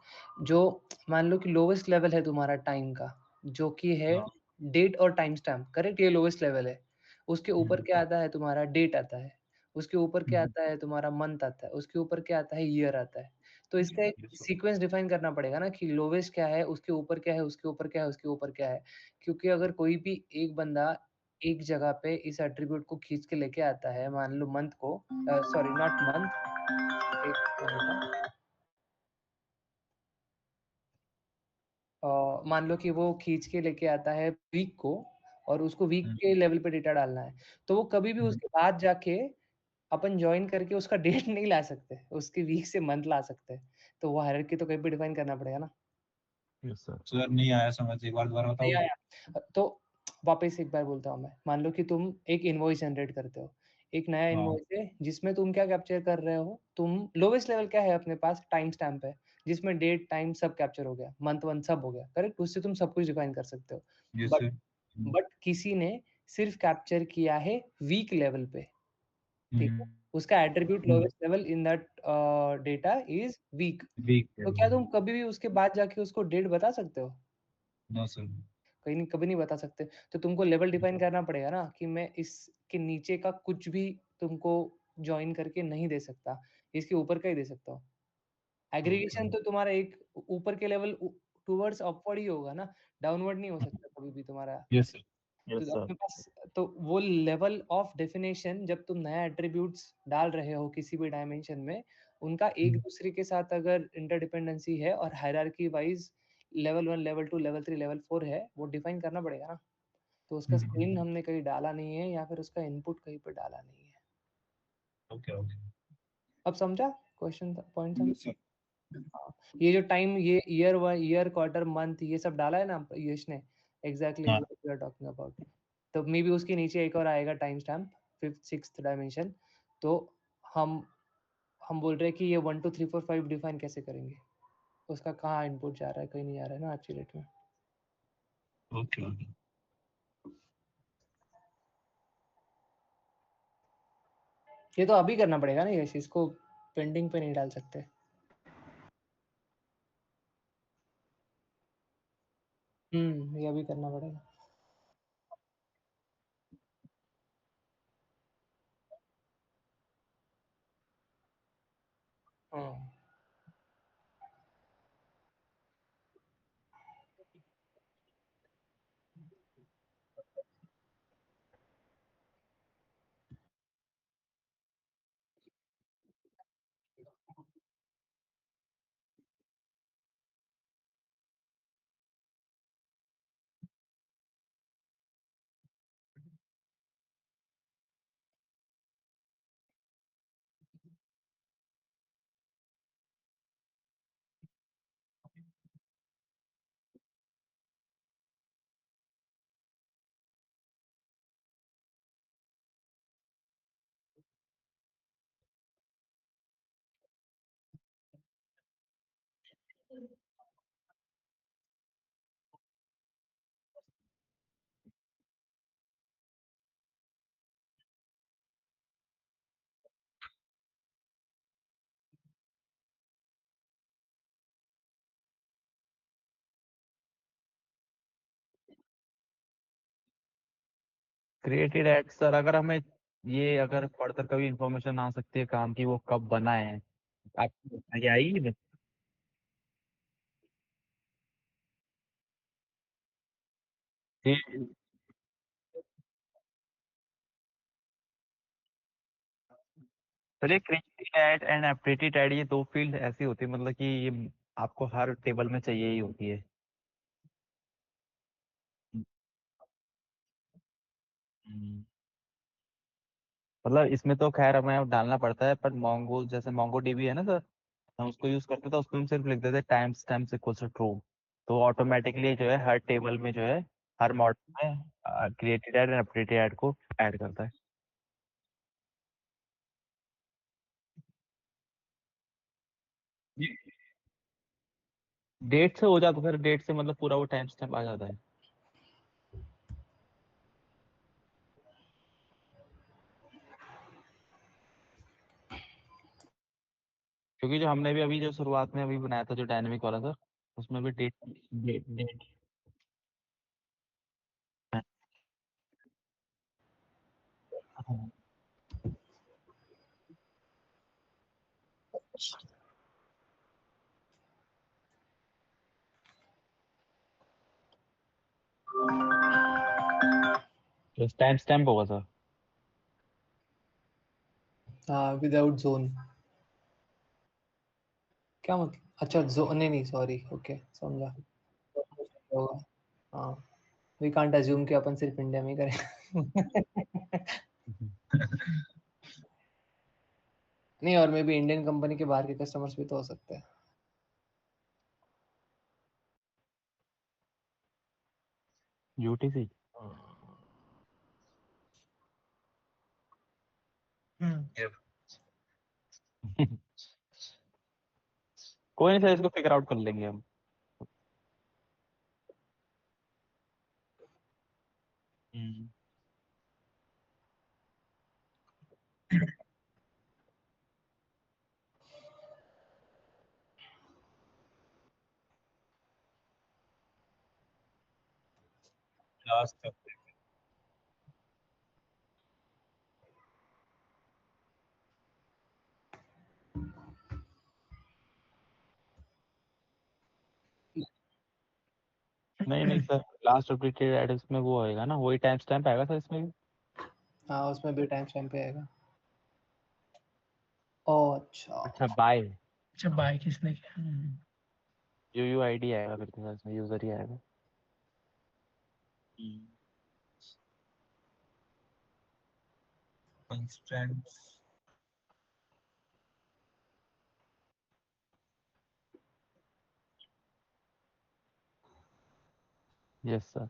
जो मान लो कि लोवेस्ट लेवल है तुम्हारा टाइम का, जो कि है हाँ। डेट और टाइम स्टैम्प, करेक्ट? ये लोवेस्ट लेवल है। उसके ऊपर क्या आता है तुम्हारा? डेट आता है। उसके ऊपर क्या आता है तुम्हारा? मंथ आता है। उसके ऊपर क्या आता है? ईयर आता है। तो इसका एक सीक्वेंस डिफाइन करना पड़ेगा ना कि लोवेस्ट क्या है, उसके ऊपर क्या है, उसके ऊपर क्या है, उसके ऊपर क्या है। क्योंकि अगर कोई भी एक बंदा एक जगह पे इस एट्रीब्यूट को खींच के लेके आता है, मान लो मंथ को, सॉरी नॉट मंथ, एक मिनट हाँ। मान लो कि वो खींच के लेके आता है वीक को और उसको वीक के लेवल पे डेटा डालना है, तो वो कभी भी उसके बाद जाके अपन जॉइन करके उसका डेट नहीं ला सकते, उसके वीक से मंथ ला सकते हैं। तो वो हायरार्की तो कहीं पे डिफाइन करना पड़ेगा ना। Yes sir. सर नहीं आया समझ, एक बार दोबारा नहीं बताओगे? आया तो वापस एक बार बोलता हूँ मैं। मान लो कि तुम एक इनवॉइस जनरेट करते हो, एक नया हाँ। इनवॉइस है जिसमें तुम क्या कैप्चर कर रहे हो? तुम लोवेस्ट लेवल क्या है अपने पास? टाइम स्टैम्प है, जिसमें डेट टाइम सब कैप्चर हो गया, मंथ वन सब हो गया, करेक्ट? उससे तुम सब कुछ डिफाइन कर सकते हो। Yes but sir. बट किसी ने सिर्फ कैप्चर किया है वीक लेवल पे, ठीक है? उसका attribute lowest level in that data is week. Week है। तो क्या तुम कभी भी उसके बाद जाके उसको डेट बता सकते हो? No sir. कहीं नहीं, कभी नहीं बता सकते। तो तुमको लेवल डिफाइन करना पड़ेगा ना कि मैं इसके नीचे का कुछ भी तुमको जॉइन करके नहीं दे सकता, इसके ऊपर का ही दे सकता हूँ। एग्रीगेशन तो तुम्हारा एक ऊपर के लेवल टुवर्ड्स अपवर्ड ही होगा ना, डाउनवर्ड नहीं हो सकता कभी भी तुम्हारा। Yes sir. तो यस सर। अपने पास तो वो लेवल ऑफ डेफिनेशन जब तुम नया एट्रीब्यूट्स डाल रहे हो किसी भी डायमेंशन में, उनका एक दूसरे के साथ अगर इंटरडिपेंडेंसी है और hierarchy wise level 1, level 2, level 3, level 4 है, वो डिफाइन करना पड़ेगा ना। तो उसका स्क्रीन हमने कहीं डाला नहीं है या फिर उसका इनपुट कहीं पे डाला नहीं है। Okay okay. अब समझा क्वेश्चन पॉइंट? Yes sir. हाँ, ये जो टाइम, ये ईयर, ईयर, क्वार्टर, मंथ, ये सब डाला है ना यश ने, एग्जैक्टली हाँ। What we are talking about. तो मे बी उसके नीचे एक और आएगा time stamp, fifth sixth dimension. तो हम हम बोल रहे हैं कि ये 1 2 3 4 5 डिफाइन कैसे करेंगे? उसका कहाँ इनपुट जा रहा है? कहीं नहीं जा रहा है ना आज की डेट में। Okay okay. ये तो अभी करना पड़ेगा ना यश, इसको पेंडिंग पे नहीं डाल सकते। ये अभी करना पड़ेगा। हाँ। क्रिएटेड एड सर, अगर हमें ये अगर फर्दर कभी इंफॉर्मेशन आ सकती है काम की, वो कब बना है आपको आइडिया आएगी? ये- सर ये created at and updated at, ये दो फील्ड ऐसी होती है मतलब कि ये आपको हर टेबल में चाहिए ही होती है। हम्म। मतलब इसमें तो खैर हमें डालना पड़ता है, पर मोंगो जैसे मोंगो डीबी है ना सर, हम उसको यूज करते तो उसमें हम सिर्फ लिख देते time stamp equal to true, तो ऑटोमेटिकली जो है हर टेबल में जो है हर मॉडल में created at and updated at को ऐड करता है। डेट से हो जाता है सर, डेट से मतलब पूरा वो टाइम स्टैम्प आ जाता है। क्योंकि जो हमने भी अभी जो शुरुआत में अभी बनाया था जो डायनेमिक वाला सर, उसमें भी date date date time stamp होगा सर। हाँ, विदाउट जोन क्या मतलब? अच्छा जोन, नहीं नहीं सॉरी, ओके समझा होगा। हाँ, वी कांट अज्यूम कि अपन सिर्फ इंडिया में ही करें। नहीं, और मे बी इंडियन कंपनी के बाहर के कस्टमर्स भी तो हो सकते हैं। यूटीसी। ये कोई नहीं सर, इसको फिगर आउट कर लेंगे हम। हम्म। लास्ट तक नहीं नहीं सर, लास्ट अपडेटेड एड इसमें वो होएगा ना, वही टाइम स्टैम्प आएगा सर इसमें भी। हाँ, उसमें भी टाइम स्टैम्प पे आएगा। ओह अच्छा। अच्छा बाय अच्छा बाय किसने किया? यूयूआईडी आएगा फिर तो सर, इसमें यूजर ही आएगा। Constants yes sir.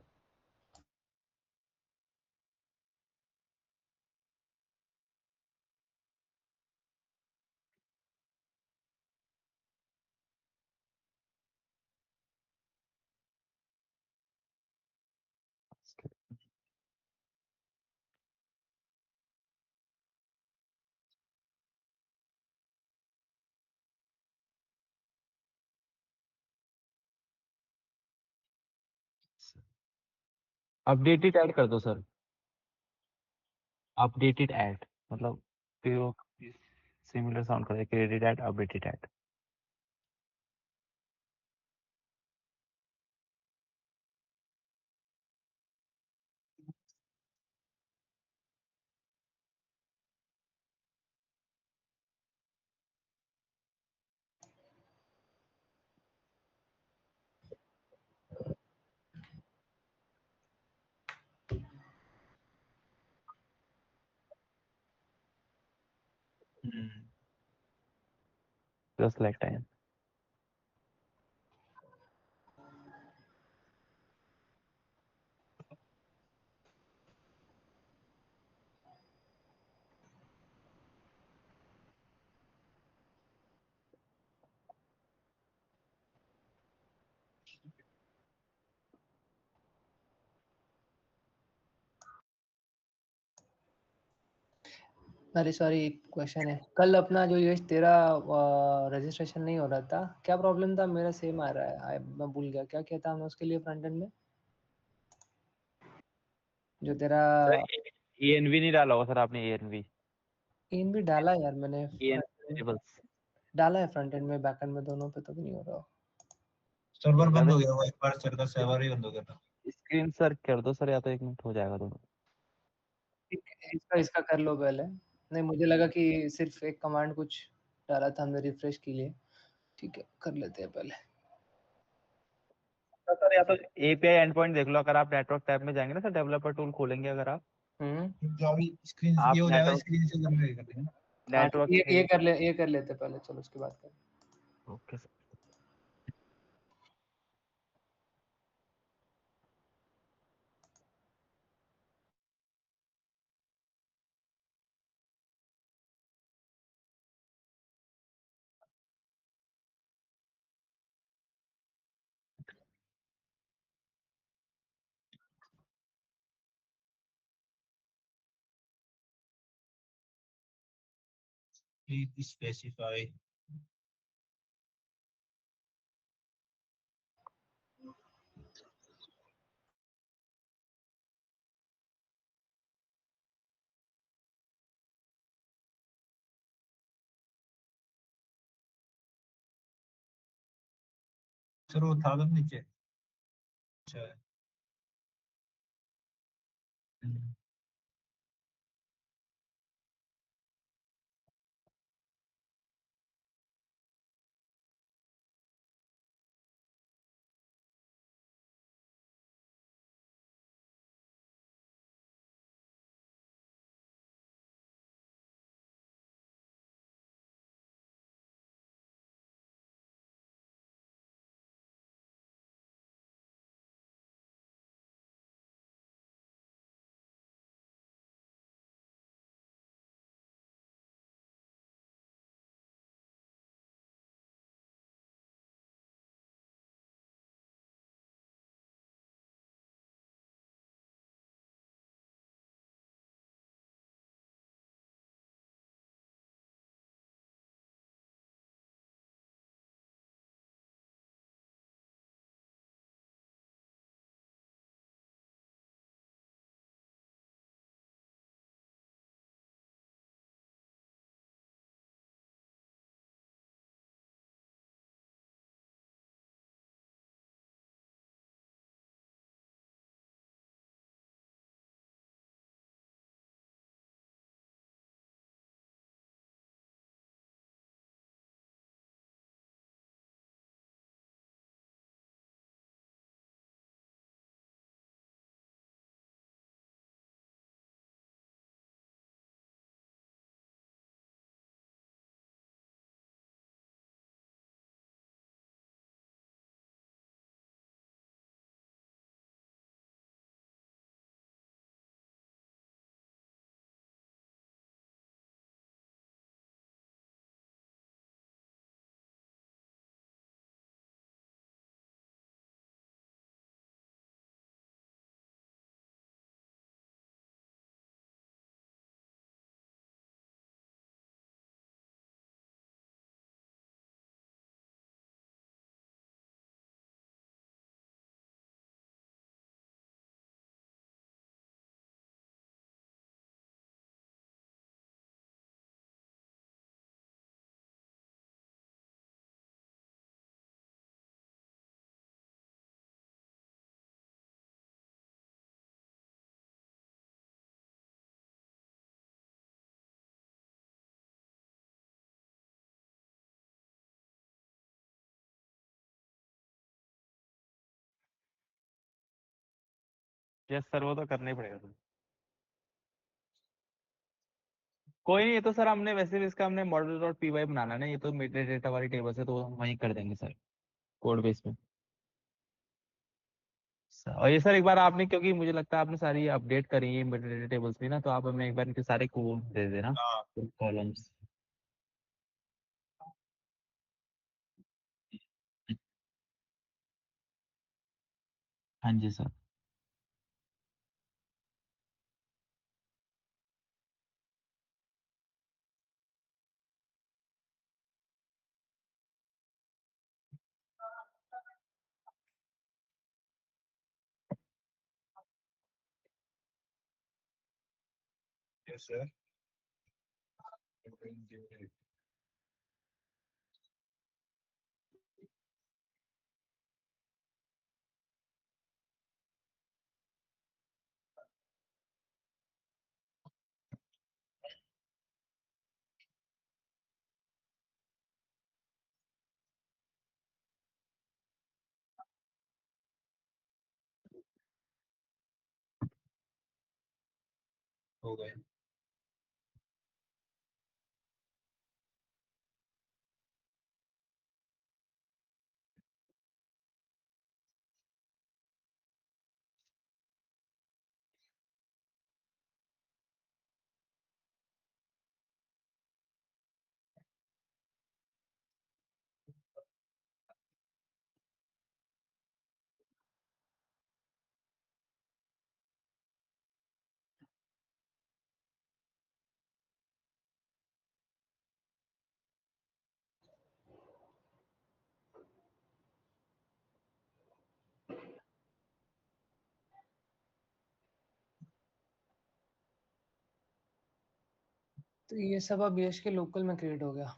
Updated at कर दो सर, अपडेटेड ऐड मतलब फिर वो सिमिलर साउंड कर created at updated at. Just like time. अरे सॉरी, एक क्वेश्चन है। कल अपना जो यश तेरा रजिस्ट्रेशन नहीं हो रहा था, क्या प्रॉब्लम था? मेरा सेम आ रहा है, मैं भूल गया क्या कहता हमने उसके लिए फ्रंट एंड में, जो तेरा सर ENV नहीं डाला होगा सर आपने, ENV इन भी डाला है यार मैंने, वेरिएबल्स। डाला है फ्रंट एंड में बैक एंड में दोनों पे, तो भी नहीं हो रहा। सर्वर बंद हो गया वो, एक बार सर का सर्वर ही बंद हो गया था। स्क्रीन सर कर दो सर, या तो 1 मिनट हो जाएगा दोनों। इसका कर लो पहले। नहीं मुझे लगा कि सिर्फ एक कमांड कुछ डाला था हमने रिफ्रेश के लिए। ठीक है कर लेते हैं पहले। सर या तो API एंड पॉइंट देख लो, अगर आप नेटवर्क टैब में जाएंगे ना सर, डेवलपर टूल खोलेंगे अगर आप, जो अभी स्क्रीन आप ये हो जाएगा, नेटवर्क स्क्रीन से करने कर देंगे। हाँ तो नेटवर्क ये कर लेते पहले, चलो उसके बाद कर। Okay sir. Please specify. Sir वो था तो नीचे। अच्छा है। यस सर, वो तो करना ही पड़ेगा सर। कोई नहीं, ये तो सर हमने वैसे भी इसका हमने मॉडल डॉट पी वाई बनाना है ना, ये तो मेटा डेटा वाली टेबल से, तो हम वहीं कर देंगे सर, कोड बेस में। और ये सर एक बार आपने, क्योंकि मुझे लगता है आपने सारी अपडेट करी है मेटा डेटा टेबल्स में ना, तो आप हमें एक बार इनके सारे कोड दे देना, हाँ कॉलम्स। हाँ जी सर। Yes, sir. हो गए। तो ये सब अब यश के लोकल में क्रिएट हो गया।